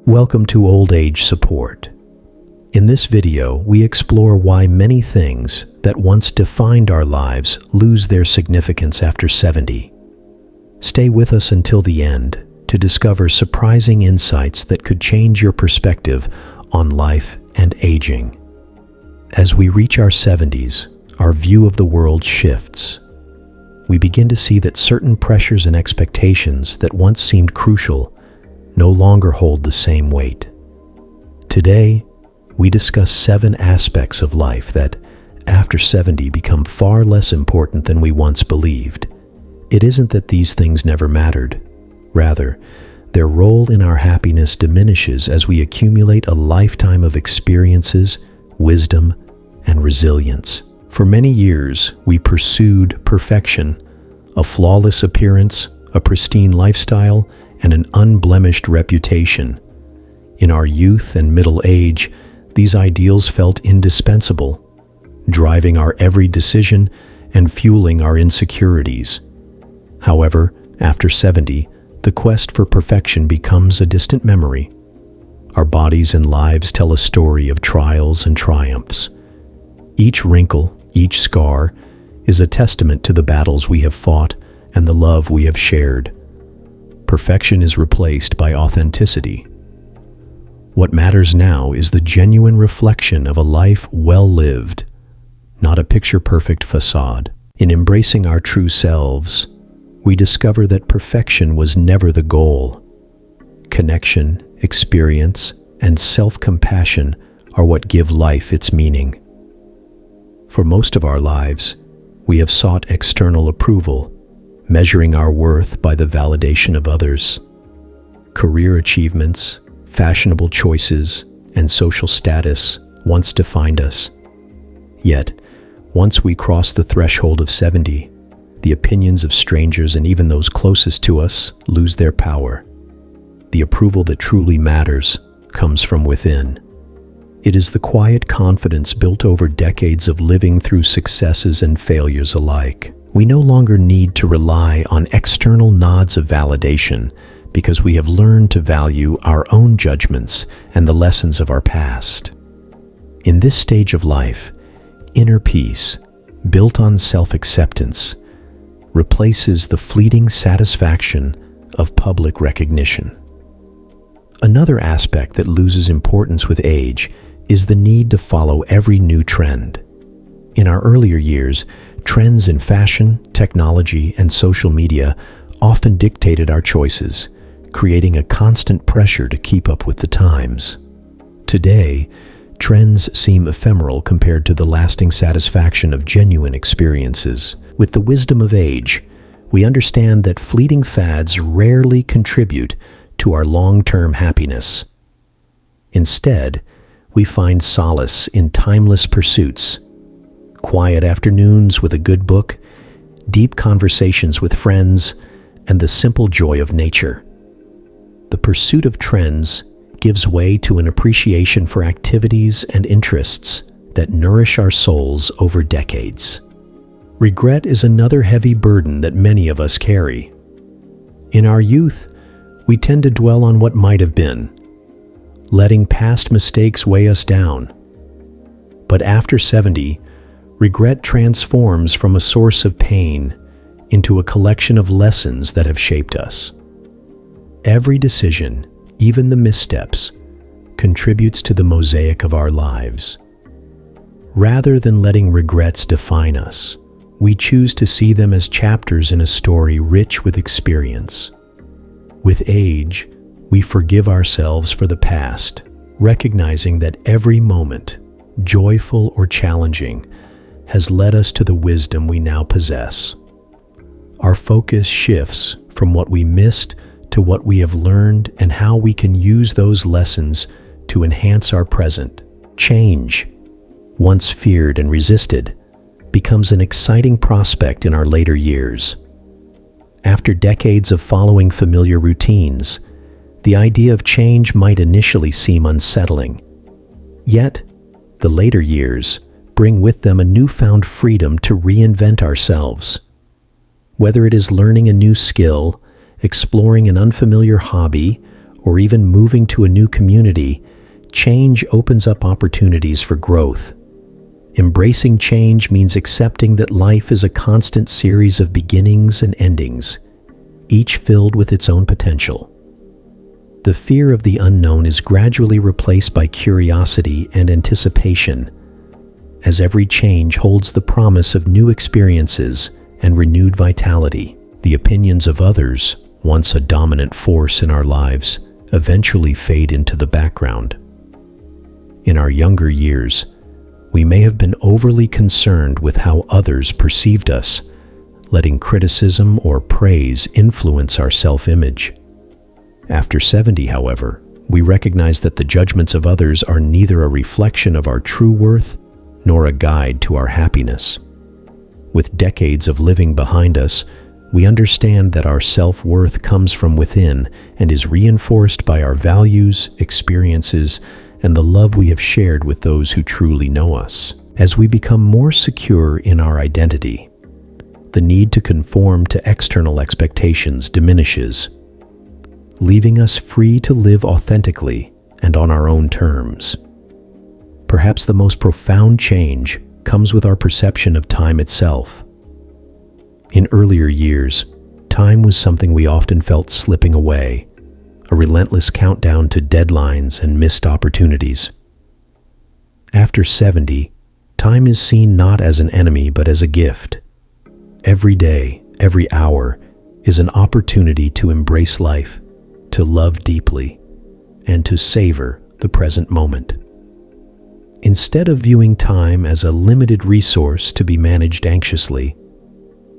Welcome to Old Age Support. In this video, we explore why many things that once defined our lives lose their significance after 70. Stay with us until the end to discover surprising insights that could change your perspective on life and aging. As we reach our 70s, our view of the world shifts. We begin to see that certain pressures and expectations that once seemed crucial no longer hold the same weight. Today, we discuss 7 aspects of life that, after 70, become far less important than we once believed. It isn't that these things never mattered. Rather, their role in our happiness diminishes as we accumulate a lifetime of experiences, wisdom, and resilience. For many years, we pursued perfection, a flawless appearance, a pristine lifestyle, and an unblemished reputation. In our youth and middle age, these ideals felt indispensable, driving our every decision and fueling our insecurities. However, after 70, the quest for perfection becomes a distant memory. Our bodies and lives tell a story of trials and triumphs. Each wrinkle, each scar, is a testament to the battles we have fought and the love we have shared. Perfection is replaced by authenticity. What matters now is the genuine reflection of a life well lived, not a picture-perfect facade. In embracing our true selves, we discover that perfection was never the goal. Connection, experience, and self-compassion are what give life its meaning. For most of our lives, we have sought external approval, measuring our worth by the validation of others. Career achievements, fashionable choices, and social status once defined us. Yet, once we cross the threshold of 70, the opinions of strangers and even those closest to us lose their power. The approval that truly matters comes from within. It is the quiet confidence built over decades of living through successes and failures alike. We no longer need to rely on external nods of validation because we have learned to value our own judgments and the lessons of our past. In this stage of life, inner peace, built on self-acceptance, replaces the fleeting satisfaction of public recognition. Another aspect that loses importance with age is the need to follow every new trend. In our earlier years, trends in fashion, technology, and social media often dictated our choices, creating a constant pressure to keep up with the times. Today, trends seem ephemeral compared to the lasting satisfaction of genuine experiences. With the wisdom of age, we understand that fleeting fads rarely contribute to our long-term happiness. Instead, we find solace in timeless pursuits: quiet afternoons with a good book, deep conversations with friends, and the simple joy of nature. The pursuit of trends gives way to an appreciation for activities and interests that nourish our souls over decades. Regret is another heavy burden that many of us carry. In our youth, we tend to dwell on what might have been, letting past mistakes weigh us down. But after 70, regret transforms from a source of pain into a collection of lessons that have shaped us. Every decision, even the missteps, contributes to the mosaic of our lives. Rather than letting regrets define us, we choose to see them as chapters in a story rich with experience. With age, we forgive ourselves for the past, recognizing that every moment, joyful or challenging, has led us to the wisdom we now possess. Our focus shifts from what we missed to what we have learned and how we can use those lessons to enhance our present. Change, once feared and resisted, becomes an exciting prospect in our later years. After decades of following familiar routines, the idea of change might initially seem unsettling. Yet, the later years bring with them a newfound freedom to reinvent ourselves. Whether it is learning a new skill, exploring an unfamiliar hobby, or even moving to a new community, change opens up opportunities for growth. Embracing change means accepting that life is a constant series of beginnings and endings, each filled with its own potential. The fear of the unknown is gradually replaced by curiosity and anticipation, as every change holds the promise of new experiences and renewed vitality. The opinions of others, once a dominant force in our lives, eventually fade into the background. In our younger years, we may have been overly concerned with how others perceived us, letting criticism or praise influence our self-image. After 70, however, we recognize that the judgments of others are neither a reflection of our true worth nor a guide to our happiness. With decades of living behind us, we understand that our self-worth comes from within and is reinforced by our values, experiences, and the love we have shared with those who truly know us. As we become more secure in our identity, the need to conform to external expectations diminishes, leaving us free to live authentically and on our own terms. Perhaps the most profound change comes with our perception of time itself. In earlier years, time was something we often felt slipping away, a relentless countdown to deadlines and missed opportunities. After 70, time is seen not as an enemy but as a gift. Every day, every hour, is an opportunity to embrace life, to love deeply, and to savor the present moment. Instead of viewing time as a limited resource to be managed anxiously,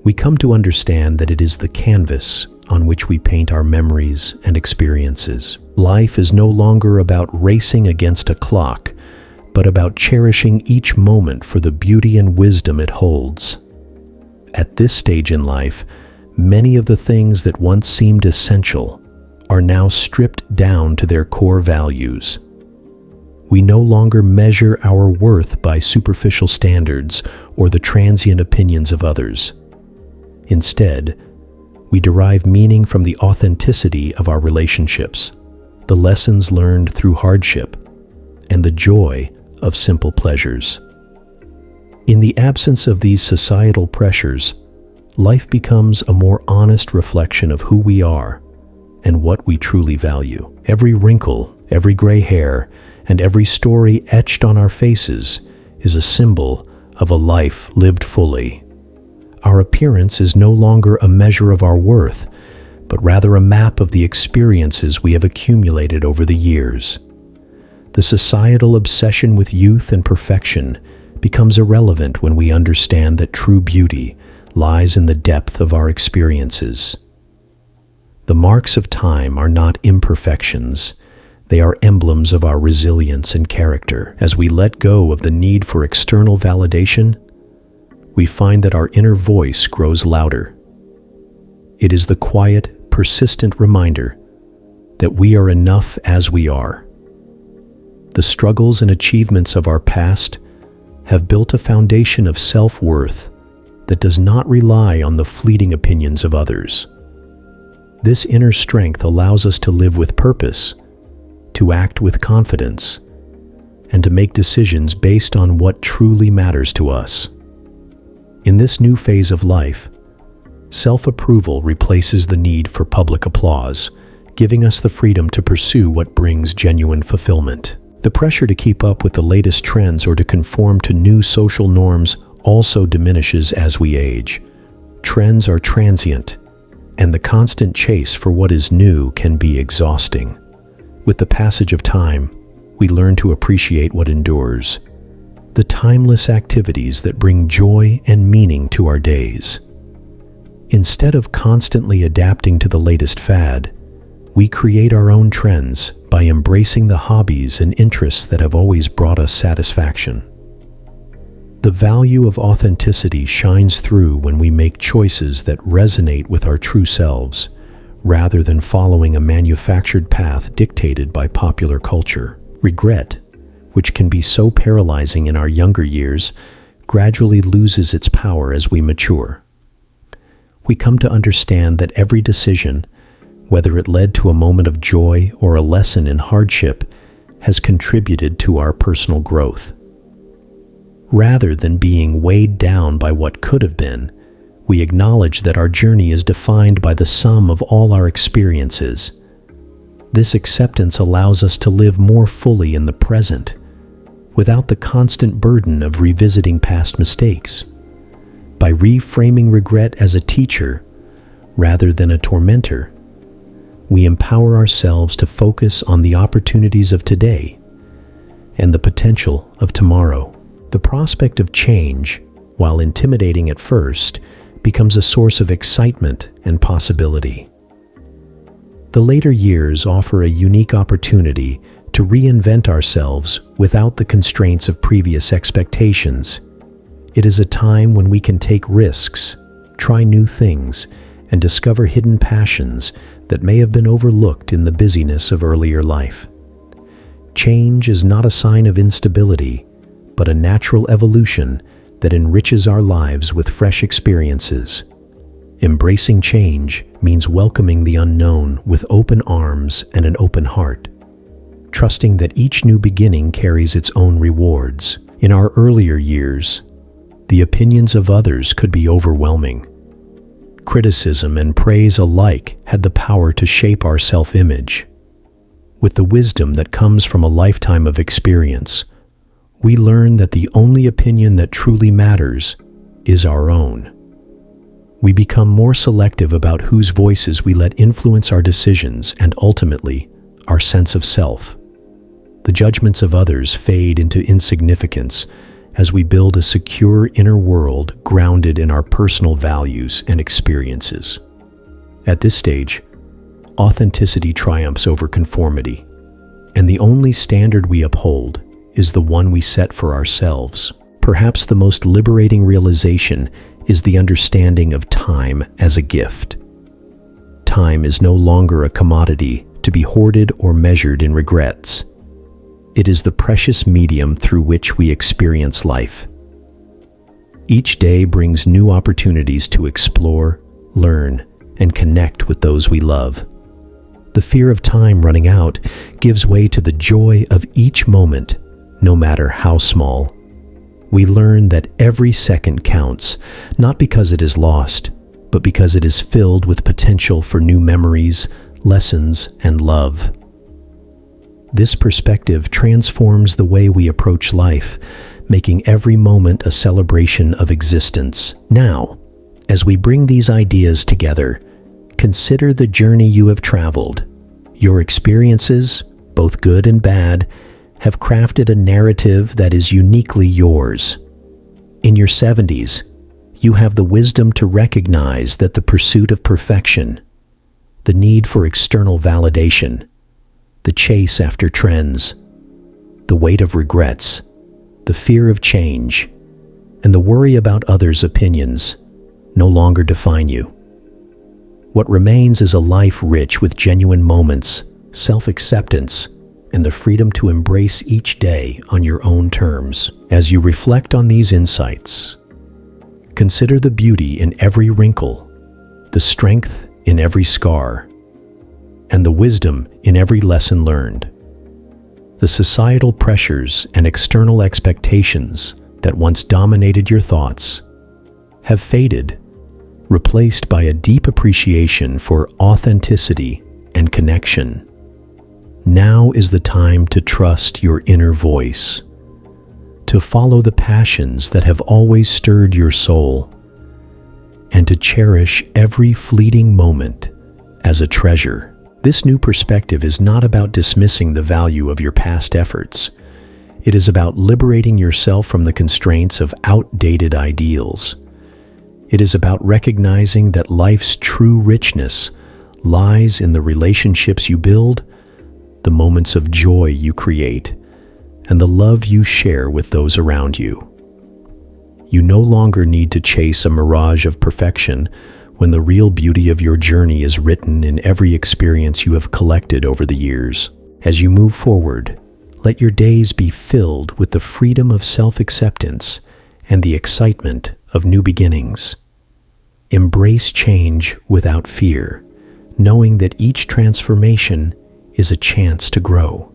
we come to understand that it is the canvas on which we paint our memories and experiences. Life is no longer about racing against a clock, but about cherishing each moment for the beauty and wisdom it holds. At this stage in life, many of the things that once seemed essential are now stripped down to their core values. We no longer measure our worth by superficial standards or the transient opinions of others. Instead, we derive meaning from the authenticity of our relationships, the lessons learned through hardship, and the joy of simple pleasures. In the absence of these societal pressures, life becomes a more honest reflection of who we are and what we truly value. Every wrinkle, every gray hair, and every story etched on our faces is a symbol of a life lived fully. Our appearance is no longer a measure of our worth, but rather a map of the experiences we have accumulated over the years. The societal obsession with youth and perfection becomes irrelevant when we understand that true beauty lies in the depth of our experiences. The marks of time are not imperfections. They are emblems of our resilience and character. As we let go of the need for external validation, we find that our inner voice grows louder. It is the quiet, persistent reminder that we are enough as we are. The struggles and achievements of our past have built a foundation of self-worth that does not rely on the fleeting opinions of others. This inner strength allows us to live with purpose, to act with confidence, and to make decisions based on what truly matters to us. In this new phase of life, self-approval replaces the need for public applause, giving us the freedom to pursue what brings genuine fulfillment. The pressure to keep up with the latest trends or to conform to new social norms also diminishes as we age. Trends are transient, and the constant chase for what is new can be exhausting. With the passage of time, we learn to appreciate what endures, the timeless activities that bring joy and meaning to our days. Instead of constantly adapting to the latest fad, we create our own trends by embracing the hobbies and interests that have always brought us satisfaction. The value of authenticity shines through when we make choices that resonate with our true selves, rather than following a manufactured path dictated by popular culture. Regret, which can be so paralyzing in our younger years, gradually loses its power as we mature. We come to understand that every decision, whether it led to a moment of joy or a lesson in hardship, has contributed to our personal growth. Rather than being weighed down by what could have been, we acknowledge that our journey is defined by the sum of all our experiences. This acceptance allows us to live more fully in the present, without the constant burden of revisiting past mistakes. By reframing regret as a teacher, rather than a tormentor, we empower ourselves to focus on the opportunities of today and the potential of tomorrow. The prospect of change, while intimidating at first, becomes a source of excitement and possibility. The later years offer a unique opportunity to reinvent ourselves without the constraints of previous expectations. It is a time when we can take risks, try new things, and discover hidden passions that may have been overlooked in the busyness of earlier life. Change is not a sign of instability, but a natural evolution that enriches our lives with fresh experiences. Embracing change means welcoming the unknown with open arms and an open heart, trusting that each new beginning carries its own rewards. In our earlier years, the opinions of others could be overwhelming. Criticism and praise alike had the power to shape our self-image. With the wisdom that comes from a lifetime of experience, we learn that the only opinion that truly matters is our own. We become more selective about whose voices we let influence our decisions and ultimately our sense of self. The judgments of others fade into insignificance as we build a secure inner world grounded in our personal values and experiences. At this stage, authenticity triumphs over conformity, and the only standard we uphold is the one we set for ourselves. Perhaps the most liberating realization is the understanding of time as a gift. Time is no longer a commodity to be hoarded or measured in regrets. It is the precious medium through which we experience life. Each day brings new opportunities to explore, learn, and connect with those we love. The fear of time running out gives way to the joy of each moment, no matter how small. We learn that every second counts, not because it is lost, but because it is filled with potential for new memories, lessons, and love. This perspective transforms the way we approach life, making every moment a celebration of existence. Now, as we bring these ideas together, consider the journey you have traveled. Your experiences, both good and bad, have crafted a narrative that is uniquely yours. In your 70s, you have the wisdom to recognize that the pursuit of perfection, the need for external validation, the chase after trends, the weight of regrets, the fear of change, and the worry about others' opinions no longer define you. What remains is a life rich with genuine moments, self-acceptance, and the freedom to embrace each day on your own terms. As you reflect on these insights, consider the beauty in every wrinkle, the strength in every scar, and the wisdom in every lesson learned. The societal pressures and external expectations that once dominated your thoughts have faded, replaced by a deep appreciation for authenticity and connection. Now is the time to trust your inner voice, to follow the passions that have always stirred your soul, and to cherish every fleeting moment as a treasure. This new perspective is not about dismissing the value of your past efforts. It is about liberating yourself from the constraints of outdated ideals. It is about recognizing that life's true richness lies in the relationships you build, the moments of joy you create, and the love you share with those around you. You no longer need to chase a mirage of perfection when the real beauty of your journey is written in every experience you have collected over the years. As you move forward, let your days be filled with the freedom of self-acceptance and the excitement of new beginnings. Embrace change without fear, knowing that each transformation is a chance to grow.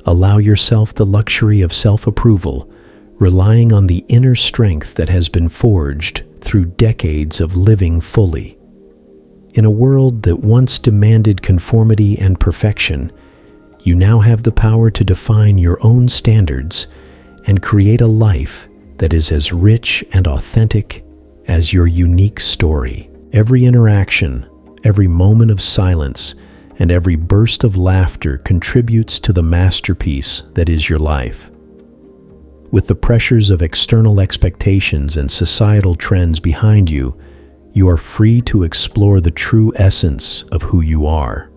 Allow yourself the luxury of self-approval, relying on the inner strength that has been forged through decades of living fully. In a world that once demanded conformity and perfection, you now have the power to define your own standards and create a life that is as rich and authentic as your unique story. Every interaction, every moment of silence, and every burst of laughter contributes to the masterpiece that is your life. With the pressures of external expectations and societal trends behind you, you are free to explore the true essence of who you are.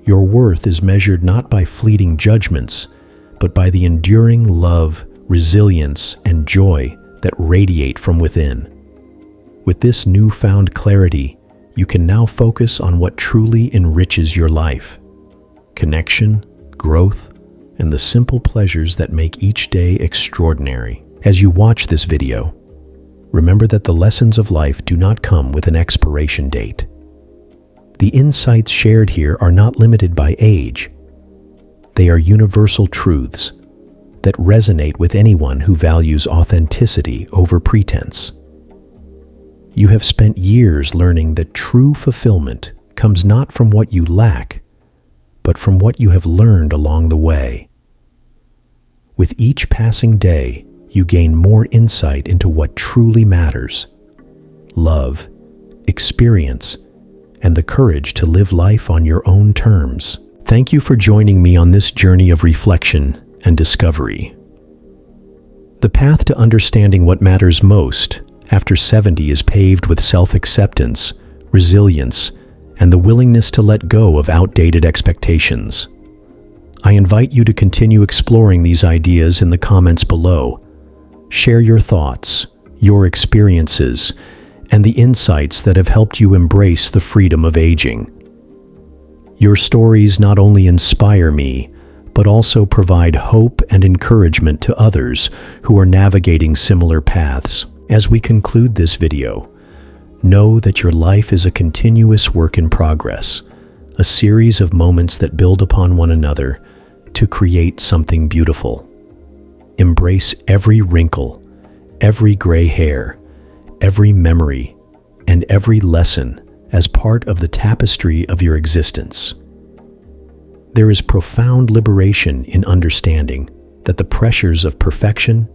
Your worth is measured not by fleeting judgments, but by the enduring love, resilience, and joy that radiate from within. With this newfound clarity, you can now focus on what truly enriches your life: connection, growth, and the simple pleasures that make each day extraordinary. As you watch this video, remember that the lessons of life do not come with an expiration date. The insights shared here are not limited by age. They are universal truths that resonate with anyone who values authenticity over pretense. You have spent years learning that true fulfillment comes not from what you lack, but from what you have learned along the way. With each passing day, you gain more insight into what truly matters: love, experience, and the courage to live life on your own terms. Thank you for joining me on this journey of reflection and discovery. The path to understanding what matters most after 70 is paved with self-acceptance, resilience, and the willingness to let go of outdated expectations. I invite you to continue exploring these ideas in the comments below. Share your thoughts, your experiences, and the insights that have helped you embrace the freedom of aging. Your stories not only inspire me, but also provide hope and encouragement to others who are navigating similar paths. As we conclude this video, know that your life is a continuous work in progress, a series of moments that build upon one another to create something beautiful. Embrace every wrinkle, every gray hair, every memory, and every lesson as part of the tapestry of your existence. There is profound liberation in understanding that the pressures of perfection,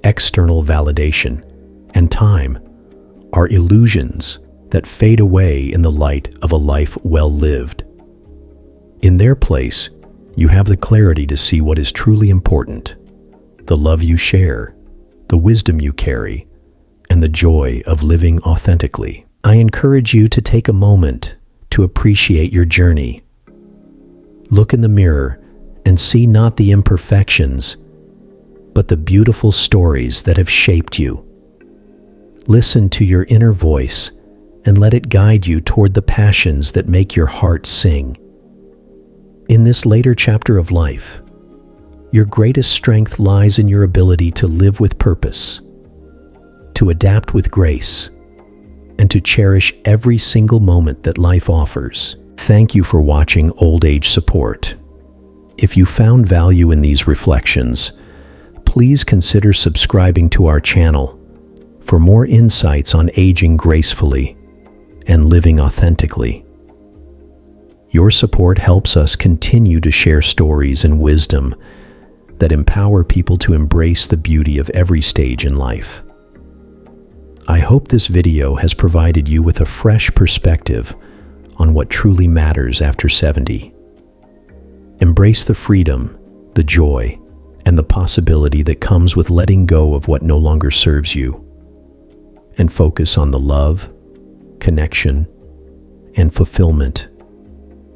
external validation, and time are illusions that fade away in the light of a life well lived. In their place, you have the clarity to see what is truly important: the love you share, the wisdom you carry, and the joy of living authentically. I encourage you to take a moment to appreciate your journey. Look in the mirror and see not the imperfections, but the beautiful stories that have shaped you. Listen to your inner voice and let it guide you toward the passions that make your heart sing. In this later chapter of life, your greatest strength lies in your ability to live with purpose, to adapt with grace, and to cherish every single moment that life offers. Thank you for watching Old Age Support. If you found value in these reflections, please consider subscribing to our channel for more insights on aging gracefully and living authentically. Your support helps us continue to share stories and wisdom that empower people to embrace the beauty of every stage in life. I hope this video has provided you with a fresh perspective on what truly matters after 70. Embrace the freedom, the joy, and the possibility that comes with letting go of what no longer serves you, and focus on the love, connection, and fulfillment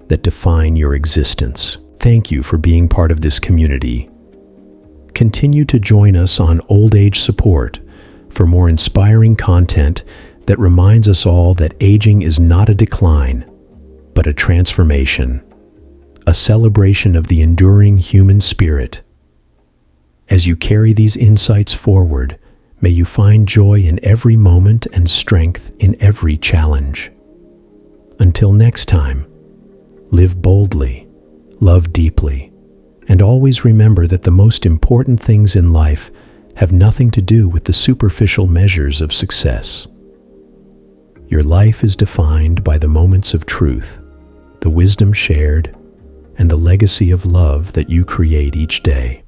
that define your existence. Thank you for being part of this community. Continue to join us on Old Age Support for more inspiring content that reminds us all that aging is not a decline, but a transformation, a celebration of the enduring human spirit. As you carry these insights forward, may you find joy in every moment and strength in every challenge. Until next time, live boldly, love deeply, and always remember that the most important things in life have nothing to do with the superficial measures of success. Your life is defined by the moments of truth, the wisdom shared, and the legacy of love that you create each day.